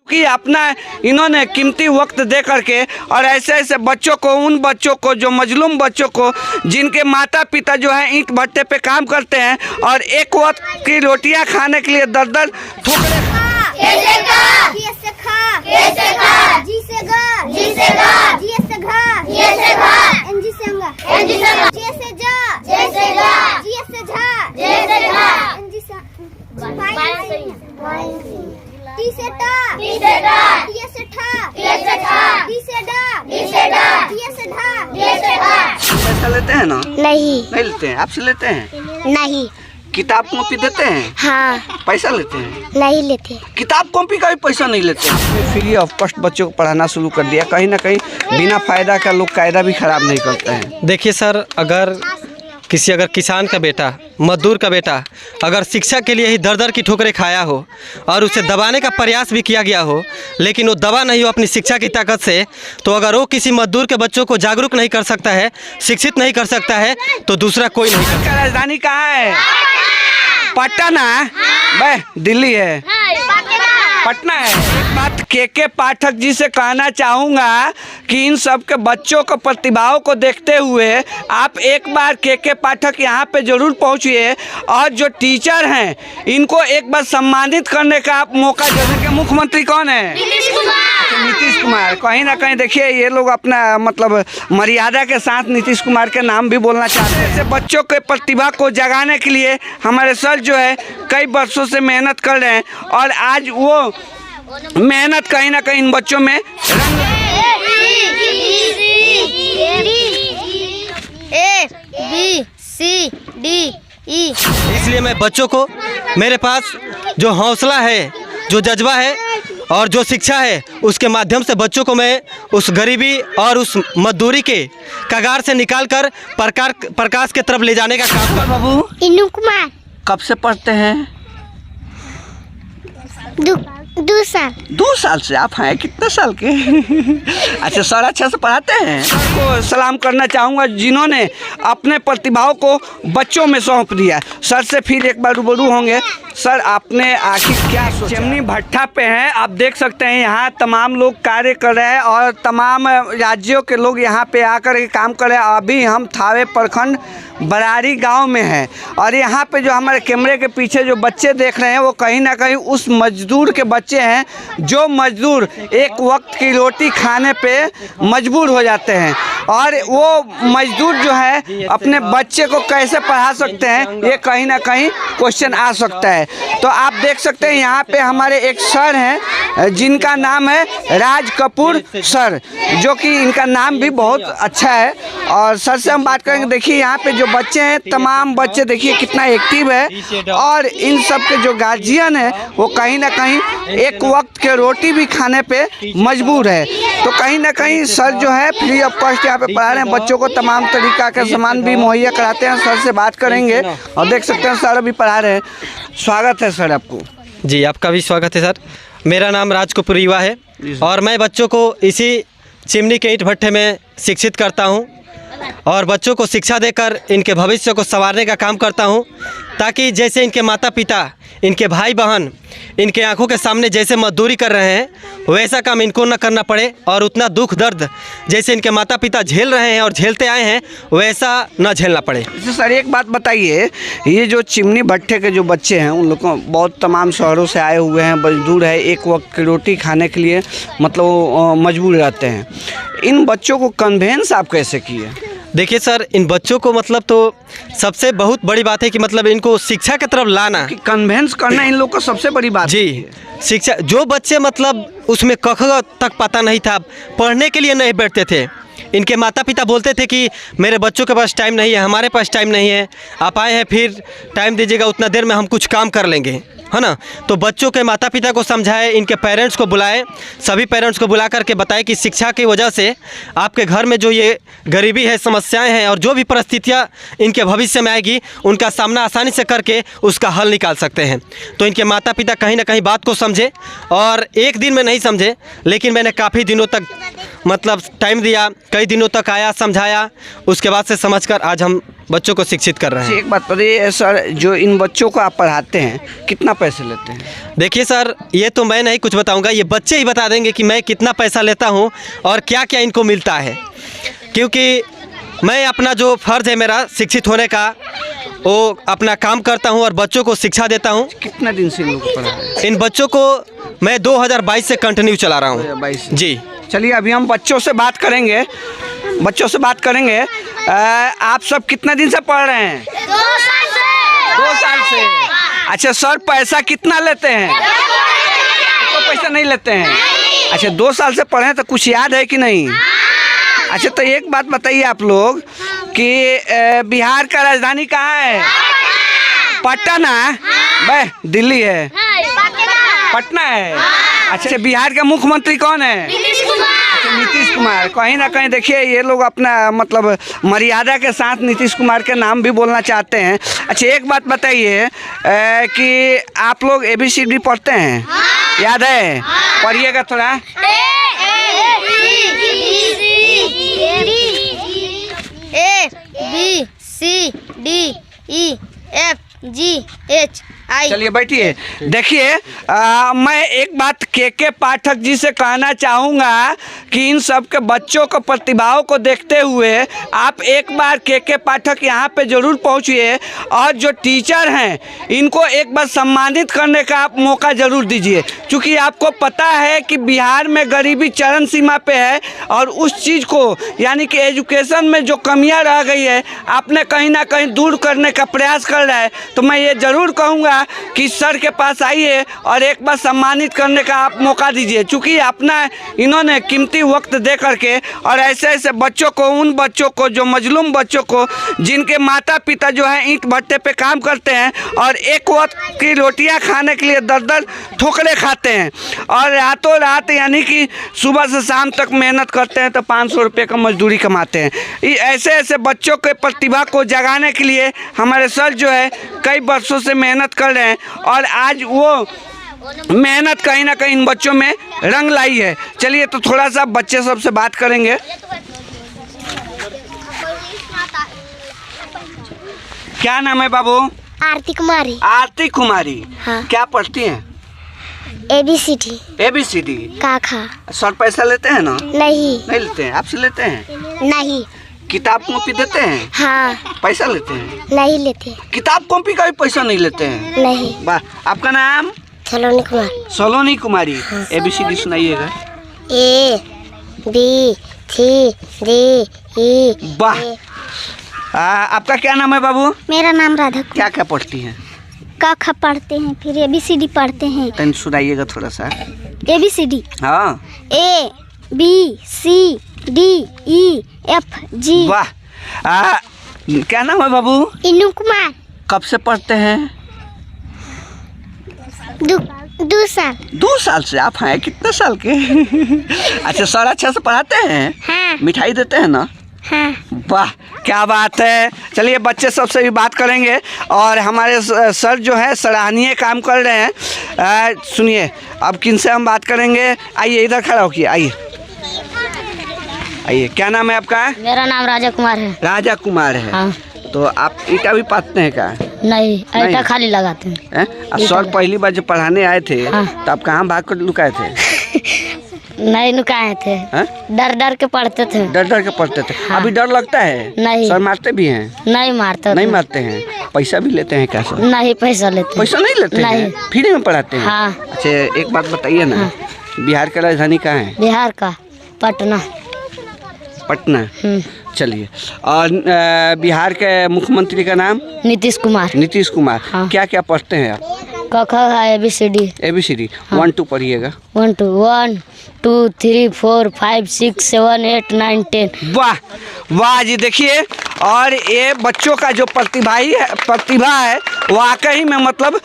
कि अपना इन्होंने कीमती वक्त दे करके और ऐसे ऐसे बच्चों को, उन बच्चों को जो मजलूम बच्चों को, जिनके माता पिता जो है ईंट भट्टे पे काम करते हैं और एक वक्त की रोटियां खाने के लिए दर दर ठोकरे पैसा लेते हैं ना? नहीं लेते हैं। आपसे लेते हैं? नहीं। किताब कॉपी देते हैं? हाँ। पैसा लेते हैं? नहीं लेते। किताब कॉपी का भी पैसा नहीं लेते हैं। फ्री ऑफ कॉस्ट बच्चों को पढ़ाना शुरू कर दिया। कहीं ना कहीं बिना फायदा का लोग कायदा भी खराब नहीं करते हैं। देखिए सर, अगर किसान का बेटा, मजदूर का बेटा अगर शिक्षा के लिए ही दर दर की ठोकरें खाया हो और उसे दबाने का प्रयास भी किया गया हो, लेकिन वो दबा नहीं हो अपनी शिक्षा की ताकत से, तो अगर वो किसी मजदूर के बच्चों को जागरूक नहीं कर सकता है, शिक्षित नहीं कर सकता है, तो दूसरा कोई नहीं कर सकता। राजधानी कहाँ है? पटना? भाई दिल्ली है, पटना है। एक बात के पाठक जी से कहना चाहूँगा कि इन सब के बच्चों को, प्रतिभाओं को देखते हुए आप एक बार के पाठक यहाँ पे जरूर पहुँचिए और जो टीचर हैं इनको एक बार सम्मानित करने का आप मौका देने के। मुख्यमंत्री कौन है? नीतीश कुमार। कहीं ना कहीं देखिए ये लोग अपना मतलब मर्यादा के साथ नीतीश कुमार के नाम भी बोलना चाहते हैं। ऐसे बच्चों के प्रतिभा को जगाने के लिए हमारे सर जो है कई वर्षों से मेहनत कर रहे हैं और आज वो मेहनत कहीं ना कहीं इन बच्चों में इसलिए मैं बच्चों को, मेरे पास जो हौसला है, जो जज्बा है और जो शिक्षा है, उसके माध्यम से बच्चों को मैं उस गरीबी और उस मजदूरी के कगार से निकालकर प्रकाश के तरफ ले जाने का काम कर। बाबू इन्नू कुमार। कब से पढ़ते हैं? 2 साल। 2 साल से। आप हैं कितने साल के? अच्छा सर अच्छा से पढ़ाते हैं। को सलाम करना चाहूँगा जिन्होंने अपने प्रतिभाओं को बच्चों में सौंप दिया। सर से फिर एक बार रूबरू होंगे। सर आपने आखिर क्या सोचा? चिमनी भट्टा पे हैं, आप देख सकते हैं यहाँ तमाम लोग कार्य कर रहे हैं और तमाम राज्यों के लोग यहाँ पे आकर के काम कर रहे हैं। अभी हम थावे प्रखंड बरारी गांव में हैं और यहाँ पे जो हमारे कैमरे के पीछे जो बच्चे देख रहे हैं वो कहीं ना कहीं उस मजदूर के बच्चे हैं जो मजदूर एक वक्त की रोटी खाने पे मजबूर हो जाते हैं और वो मजदूर जो है अपने बच्चे को कैसे पढ़ा सकते हैं, ये कहीं ना कहीं क्वेश्चन आ सकता है। तो आप देख सकते हैं यहाँ पे हमारे एक सर हैं जिनका नाम है राज कपूर सर, जो कि इनका नाम भी बहुत अच्छा है और सर से हम बात करेंगे। देखिए यहाँ पे जो बच्चे हैं, तमाम बच्चे देखिए कितना एक्टिव है और इन सब के जो गार्जियन है वो कहीं ना कहीं एक वक्त के रोटी भी खाने पे मजबूर है। तो कहीं ना कहीं सर जो है फ्री ऑफ कॉस्ट यहाँ पे पढ़ा रहे हैं बच्चों को, तमाम तरीका का सामान भी मुहैया कराते हैं। सर से बात करेंगे और देख सकते हैं सर अभी पढ़ा रहे हैं। स्वागत है सर आपको। जी आपका भी स्वागत है सर। मेरा नाम राज कपूर युवा है और मैं बच्चों को इसी चिमनी के ईंट भट्टे में शिक्षित करता हूँ और बच्चों को शिक्षा देकर इनके भविष्य को संवारने का काम करता हूँ, ताकि जैसे इनके माता पिता, इनके भाई बहन इनके आंखों के सामने जैसे मजदूरी कर रहे हैं वैसा काम इनको न करना पड़े और उतना दुख दर्द जैसे इनके माता पिता झेल रहे हैं और झेलते आए हैं वैसा न झेलना पड़े। सर एक बात बताइए, ये जो चिमनी भट्टे के जो बच्चे हैं उन लोग को बहुत तमाम शहरों से आए हुए हैं, मजदूर है, एक वक्त की रोटी खाने के लिए मतलब मजबूर रहते हैं। इन बच्चों को कन्वेंस आप कैसे किए? देखिए सर, इन बच्चों को मतलब तो सबसे बहुत बड़ी बात है कि मतलब इनको शिक्षा की तरफ लाना, कन्वेंस करना इन लोग को सबसे बड़ी बात जी। शिक्षा, जो बच्चे मतलब उसमें क ख तक पता नहीं था, पढ़ने के लिए नहीं बैठते थे, इनके माता पिता बोलते थे कि मेरे बच्चों के पास टाइम नहीं है, हमारे पास टाइम नहीं है, आप आए हैं फिर टाइम दीजिएगा, उतना देर में हम कुछ काम कर लेंगे, है ना। तो बच्चों के माता पिता को समझाए, इनके पेरेंट्स को बुलाए, सभी पेरेंट्स को बुला करके बताए कि शिक्षा की वजह से आपके घर में जो ये गरीबी है, समस्याएं हैं और जो भी परिस्थितियां इनके भविष्य में आएगी उनका सामना आसानी से करके उसका हल निकाल सकते हैं। तो इनके माता पिता कहीं ना कहीं बात को समझे और एक दिन में नहीं समझे, लेकिन मैंने काफ़ी दिनों तक मतलब टाइम दिया, कई दिनों तक आया, समझाया, उसके बाद से समझकर आज हम बच्चों को शिक्षित कर रहे हैं। एक बात बताइए सर, जो इन बच्चों को आप पढ़ाते हैं कितना पैसे लेते हैं? देखिए सर, ये तो मैं नहीं कुछ बताऊंगा, ये बच्चे ही बता देंगे कि मैं कितना पैसा लेता हूँ और क्या क्या इनको मिलता है, क्योंकि मैं अपना जो फ़र्ज़ है मेरा शिक्षित होने का, वो अपना काम करता हूँ और बच्चों को शिक्षा देता हूँ। कितना दिन से इन लोगों को पढ़ा रहे हैं? इन बच्चों को मैं 2022 से कंटिन्यू चला रहा हूँ 2022 जी। चलिए अभी हम बच्चों से बात करेंगे, आप सब कितना दिन से पढ़ रहे हैं? 2 साल से। अच्छा सर, पैसा कितना लेते हैं? तो पैसा नहीं लेते हैं। अच्छा 2 साल से पढ़े तो कुछ याद है कि नहीं? अच्छा तो एक बात बताइए आप लोग कि बिहार का राजधानी कहाँ है? पटना? भाई दिल्ली है, पटना है। अच्छा बिहार के मुख्यमंत्री कौन है? नीतीश कुमार। कहीं ना कहीं देखिए ये लोग अपना मतलब मर्यादा के साथ नीतीश कुमार के नाम भी बोलना चाहते हैं। अच्छा एक बात बताइए कि आप लोग ABCD पढ़ते हैं? याद है? पढ़िएगा थोड़ा। ABCDEFGH। चलिए बैठिए। देखिए मैं एक बात के पाठक जी से कहना चाहूँगा कि इन सब के बच्चों को प्रतिभाओं को देखते हुए आप एक बार के पाठक यहाँ पे ज़रूर पहुँचिए और जो टीचर हैं इनको एक बार सम्मानित करने का आप मौका ज़रूर दीजिए, क्योंकि आपको पता है कि बिहार में गरीबी चरम सीमा पे है और उस चीज़ को यानी कि एजुकेशन में जो कमियाँ रह गई है आपने कहीं ना कहीं दूर करने का प्रयास कर रहा है। तो मैं ये ज़रूर कहूँगा कि सर के पास आइए और एक बार सम्मानित करने का आप मौका दीजिए, क्योंकि अपना इन्होंने कीमती वक्त दे करके और ऐसे ऐसे बच्चों को, उन बच्चों को जो मजलूम बच्चों को जिनके माता पिता जो है ईंट भट्टे पे काम करते हैं और एक वक्त की रोटियां खाने के लिए दर ठोकरे खाते हैं और रातों रात यानी कि सुबह से शाम तक मेहनत करते हैं तो 500 रुपये का मजदूरी कमाते हैं। ऐसे ऐसे बच्चों के प्रतिभा को जगाने के लिए हमारे सर जो है कई वर्षों से मेहनत कर रहे हैं और आज वो मेहनत कहीं ना कहीं इन बच्चों में रंग लाई है। चलिए तो थोड़ा सा बच्चे सबसे बात करेंगे। क्या नाम है बाबू? आरती कुमारी। आरती कुमारी। हाँ। क्या पढ़ती हैं? ABCD। का खा। सर पैसा लेते हैं ना? नहीं लेते हैं। आपसे लेते हैं? नहीं। किताब कॉपी देते हैं? हाँ। पैसा लेते हैं? नहीं लेते। किताब कॉपी का भी पैसा नहीं लेते हैं? नहीं। वाह। आपका नाम? सलोनी कुमार। सलोनी कुमारी। ABCD सुनाइएगा। ABCDE। वाह। आपका क्या नाम है बाबू? मेरा नाम राधा। क्या क्या पढ़ती हैं? का खा पढ़ते हैं, फिर ABCD पढ़ते हैं। तन सुनाइएगा थोड़ा सा। ABCD। हाँ। ABCDEFG। वाह। क्या नाम है बाबू? इन्नू कुमार। कब से पढ़ते हैं? 2 साल। 2 साल से। आप हैं कितने साल के? अच्छा सर अच्छा से पढ़ाते हैं? हाँ। मिठाई देते हैं ना? हाँ। वाह क्या बात है। चलिए बच्चे सबसे भी बात करेंगे और हमारे सर जो है सराहनीय काम कर रहे हैं। सुनिए अब किन से हम बात करेंगे। आइए इधर खड़ा होइए। आइए क्या नाम है आपका? मेरा नाम राजा कुमार है। राजा कुमार है। हाँ। तो आप ईटा भी पाते हैं क्या? नहीं, ईटा खाली लगाते हैं। सर पहली बार जब पढ़ाने आए थे हाँ। तो आप कहाँ भाग कर लुकाए थे? नहीं लुकाए थे। डर के पढ़ते थे। डर के पढ़ते थे। हाँ। अभी डर लगता है? नहीं। सर मारते भी हैं? नहीं मारते। नहीं मारते हैं। पैसा भी लेते हैं क्या सर? नहीं पैसा लेते। पैसा नहीं लेते नहीं। हैं? फ्री में पढ़ाते हैं? हाँ। अच्छा एक बात बताइए ना। बिहार का राजधानी कहाँ है? बिहार का पटना। पटना। चलिए और बिहार के मुख्यमंत्री का नाम? नीतीश कुमार। नीतीश कुमार। हाँ। क्या क्या पढ़ते हैं आप? क ख ABCD। ABCD 1 2 पढ़िएगा। 1 2 3 4 5 6 7 8 9 10। वाह वाह जी। देखिए और ये बच्चों का जो प्रतिभा है वाकई में मतलब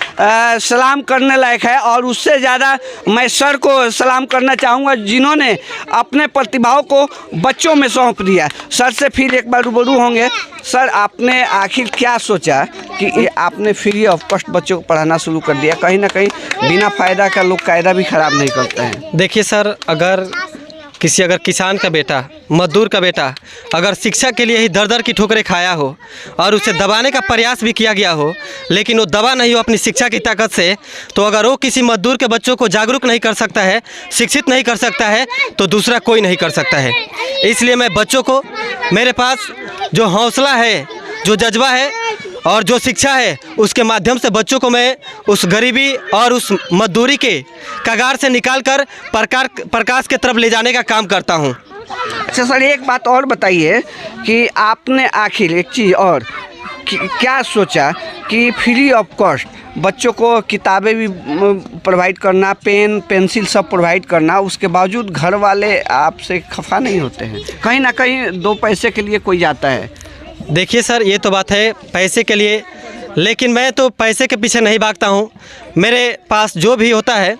सलाम करने लायक है और उससे ज़्यादा मैं सर को सलाम करना चाहूँगा जिन्होंने अपने प्रतिभाओं को बच्चों में सौंप दिया। सर से फिर एक बार रूबरू होंगे। सर आपने आखिर क्या सोचा कि आपने फ्री ऑफ कॉस्ट बच्चों को पढ़ाना शुरू कर दिया? कहीं ना कहीं बिना फ़ायदा का लोग कायदा भी ख़राब नहीं करते हैं। देखिए सर, अगर किसी अगर किसान का बेटा, मजदूर का बेटा अगर शिक्षा के लिए ही दर दर की ठोकरें खाया हो और उसे दबाने का प्रयास भी किया गया हो, लेकिन वो दबा नहीं हो अपनी शिक्षा की ताकत से, तो अगर वो किसी मजदूर के बच्चों को जागरूक नहीं कर सकता है, शिक्षित नहीं कर सकता है, तो दूसरा कोई नहीं कर सकता है। इसलिए मैं बच्चों को, मेरे पास जो हौसला है, जो जज्बा है और जो शिक्षा है, उसके माध्यम से बच्चों को मैं उस गरीबी और उस मजदूरी के कगार से निकालकर प्रकाश के तरफ ले जाने का काम करता हूँ। अच्छा सर, एक बात और बताइए कि आपने आखिर एक चीज़ और क्या सोचा कि फ्री ऑफ कॉस्ट बच्चों को किताबें भी प्रोवाइड करना, पेन पेंसिल सब प्रोवाइड करना, उसके बावजूद घर वाले आपसे खफा नहीं होते हैं? कहीं ना कहीं दो पैसे के लिए कोई जाता है। देखिए सर, ये तो बात है पैसे के लिए, लेकिन मैं तो पैसे के पीछे नहीं भागता हूँ। मेरे पास जो भी होता है,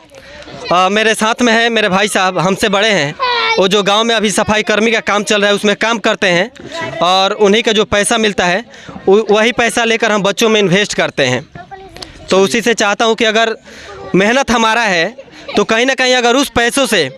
मेरे साथ में है मेरे भाई साहब, हमसे बड़े हैं, वो जो गांव में अभी सफाई कर्मी का काम चल रहा है उसमें काम करते हैं और उन्हीं का जो पैसा मिलता है वही पैसा लेकर हम बच्चों में इन्वेस्ट करते हैं। तो उसी से चाहता हूँ कि अगर मेहनत हमारा है तो कहीं ना कहीं अगर उस पैसों से,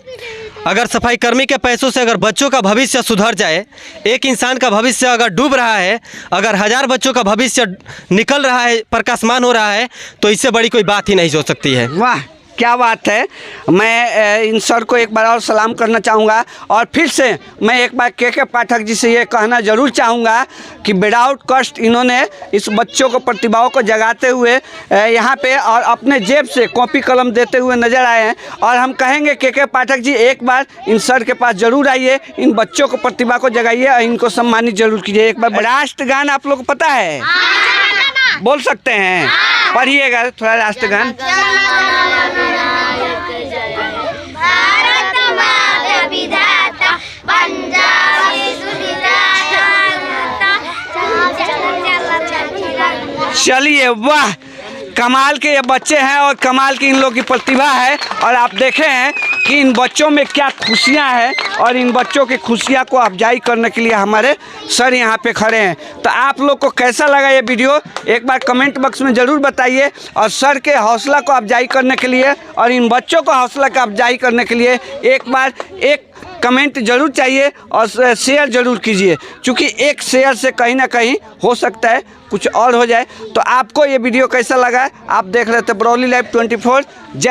अगर सफाई कर्मी के पैसों से अगर बच्चों का भविष्य सुधर जाए, एक इंसान का भविष्य अगर डूब रहा है, अगर 1000 बच्चों का भविष्य निकल रहा है, प्रकाशमान हो रहा है, तो इससे बड़ी कोई बात ही नहीं हो सकती है। वाह, क्या बात है। मैं इन सर को एक बार और सलाम करना चाहूँगा और फिर से मैं एक बार के पाठक जी से ये कहना ज़रूर चाहूँगा कि विदाउट कॉस्ट इन्होंने इस बच्चों को, प्रतिभाओं को जगाते हुए यहाँ पे और अपने जेब से कॉपी कलम देते हुए नज़र आए हैं। और हम कहेंगे के पाठक जी एक बार इन सर के पास ज़रूर आइए, इन बच्चों को, प्रतिभा को जगाइए और इनको सम्मानित जरूर कीजिए। एक बार राष्ट्रगान आप लोग को पता है? बोल सकते हैं? पढ़िएगा थोड़ा राष्ट्रगान। चलिए, वाह, कमाल के ये बच्चे हैं और कमाल की इन लोगों की प्रतिभा है। और आप देखे हैं कि इन बच्चों में क्या खुशियां हैं और इन बच्चों की खुशियां को अफजाई करने के लिए हमारे सर यहाँ पे खड़े हैं। तो आप लोग को कैसा लगा ये वीडियो एक बार कमेंट बॉक्स में ज़रूर बताइए। और सर के हौसला को अफजाई करने के लिए और इन बच्चों को हौसला का अफजाई करने के लिए एक बार एक कमेंट जरूर चाहिए और शेयर ज़रूर कीजिए, क्योंकि एक शेयर से कहीं ना कहीं हो सकता है कुछ और हो जाए। तो आपको ये वीडियो कैसा लगा? आप देख रहे थे बरौली लाइव 24। जय